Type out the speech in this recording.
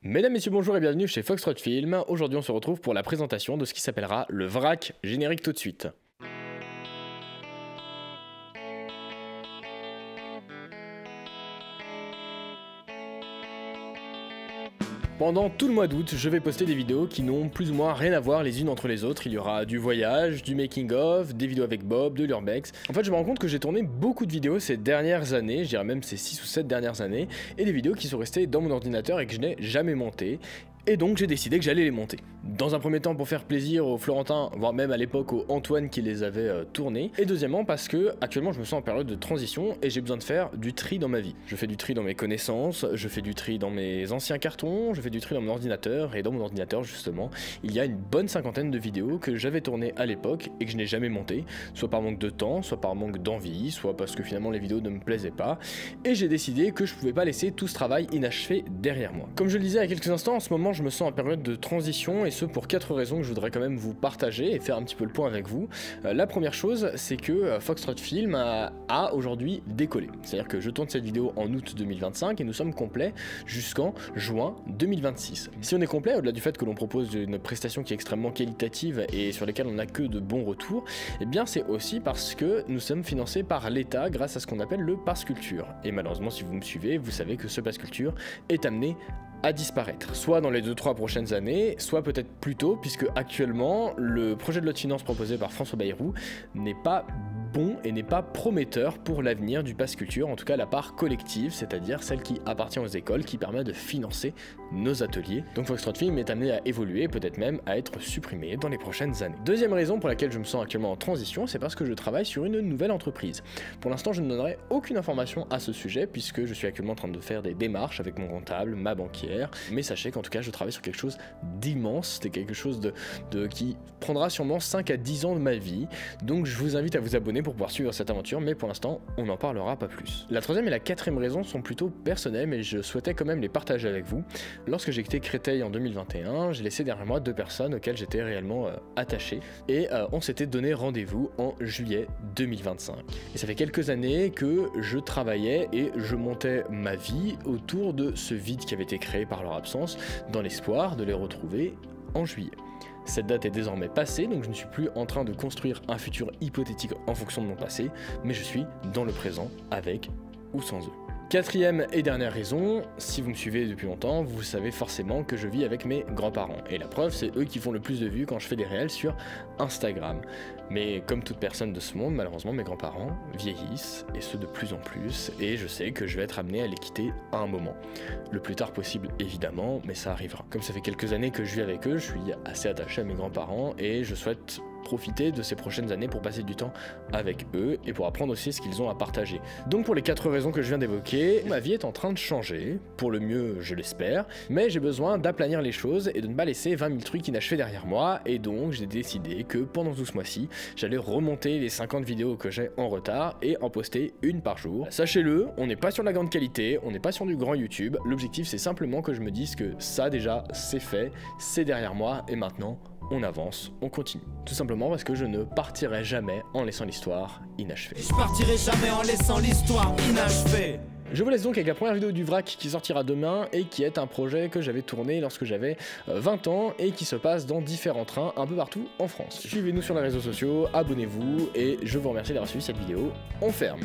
Mesdames, messieurs, bonjour et bienvenue chez Foxtrot Film. Aujourd'hui, on se retrouve pour la présentation de ce qui s'appellera le vrac, générique tout de suite. Pendant tout le mois d'août, je vais poster des vidéos qui n'ont plus ou moins rien à voir les unes entre les autres. Il y aura du voyage, du making of, des vidéos avec Bob, de l'urbex. En fait, je me rends compte que j'ai tourné beaucoup de vidéos ces dernières années, je dirais même ces 6 ou 7 dernières années, et des vidéos qui sont restées dans mon ordinateur et que je n'ai jamais montées. Et donc j'ai décidé que j'allais les monter. Dans un premier temps pour faire plaisir aux Florentins, voire même à l'époque aux Antoine qui les avait tournés. Et deuxièmement parce que actuellement je me sens en période de transition et j'ai besoin de faire du tri dans ma vie. Je fais du tri dans mes connaissances, je fais du tri dans mes anciens cartons, je fais du tri dans mon ordinateur. Et dans mon ordinateur justement, il y a une bonne cinquantaine de vidéos que j'avais tournées à l'époque et que je n'ai jamais montées. Soit par manque de temps, soit par manque d'envie, soit parce que finalement les vidéos ne me plaisaient pas. Et j'ai décidé que je pouvais pas laisser tout ce travail inachevé derrière moi. Comme je le disais il y a quelques instants, en ce moment je me sens en période de transition et ce pour 4 raisons que je voudrais quand même vous partager et faire un petit peu le point avec vous. La première chose, c'est que Foxtrot Film a aujourd'hui décollé. C'est-à-dire que je tourne cette vidéo en août 2025 et nous sommes complets jusqu'en juin 2026. Si on est complet, au-delà du fait que l'on propose une prestation qui est extrêmement qualitative et sur laquelle on n'a que de bons retours, eh bien c'est aussi parce que nous sommes financés par l'État grâce à ce qu'on appelle le Pass Culture. Et malheureusement, si vous me suivez, vous savez que ce Pass Culture est amené à disparaître, soit dans les 2-3 prochaines années, soit peut-être plus tôt, puisque actuellement, le projet de loi de finances proposé par François Bayrou n'est pas bon et n'est pas prometteur pour l'avenir du Pass Culture, en tout cas la part collective, c'est-à-dire celle qui appartient aux écoles, qui permet de financer nos ateliers. Donc Foxtrot Film est amené à évoluer, peut-être même à être supprimé dans les prochaines années. Deuxième raison pour laquelle je me sens actuellement en transition, c'est parce que je travaille sur une nouvelle entreprise. Pour l'instant, je ne donnerai aucune information à ce sujet, puisque je suis actuellement en train de faire des démarches avec mon comptable, ma banquière, mais sachez qu'en tout cas, je travaille sur quelque chose d'immense, c'est quelque chose qui prendra sûrement 5 à 10 ans de ma vie, donc je vous invite à vous abonner pour pouvoir suivre cette aventure, mais pour l'instant, on n'en parlera pas plus. La troisième et la quatrième raison sont plutôt personnelles, mais je souhaitais quand même les partager avec vous. Lorsque j'ai quitté Créteil en 2021, j'ai laissé derrière moi 2 personnes auxquelles j'étais réellement attaché, et on s'était donné rendez-vous en juillet 2025. Et ça fait quelques années que je travaillais et je montais ma vie autour de ce vide qui avait été créé par leur absence, dans l'espoir de les retrouver en juillet. Cette date est désormais passée, donc je ne suis plus en train de construire un futur hypothétique en fonction de mon passé, mais je suis dans le présent avec ou sans eux. Quatrième et dernière raison, si vous me suivez depuis longtemps, vous savez forcément que je vis avec mes grands-parents. Et la preuve, c'est eux qui font le plus de vues quand je fais des réels sur Instagram. Mais comme toute personne de ce monde, malheureusement, mes grands-parents vieillissent, et ce de plus en plus, et je sais que je vais être amené à les quitter à un moment. Le plus tard possible, évidemment, mais ça arrivera. Comme ça fait quelques années que je vis avec eux, je suis assez attaché à mes grands-parents, et je souhaite profiter de ces prochaines années pour passer du temps avec eux et pour apprendre aussi ce qu'ils ont à partager. Donc pour les 4 raisons que je viens d'évoquer, ma vie est en train de changer, pour le mieux je l'espère, mais j'ai besoin d'aplanir les choses et de ne pas laisser 20 000 trucs inachevés derrière moi, et donc j'ai décidé que pendant tout ce mois-ci, j'allais remonter les 50 vidéos que j'ai en retard et en poster une par jour. Sachez-le, on n'est pas sur la grande qualité, on n'est pas sur du grand YouTube, l'objectif c'est simplement que je me dise que ça déjà c'est fait, c'est derrière moi et maintenant on avance, on continue. Tout simplement parce que je ne partirai jamais en laissant l'histoire inachevée. Je partirai jamais en laissant l'histoire inachevée. Je vous laisse donc avec la première vidéo du vrac qui sortira demain et qui est un projet que j'avais tourné lorsque j'avais 20 ans et qui se passe dans différents trains un peu partout en France. Suivez-nous sur les réseaux sociaux, abonnez-vous et je vous remercie d'avoir suivi cette vidéo. On ferme.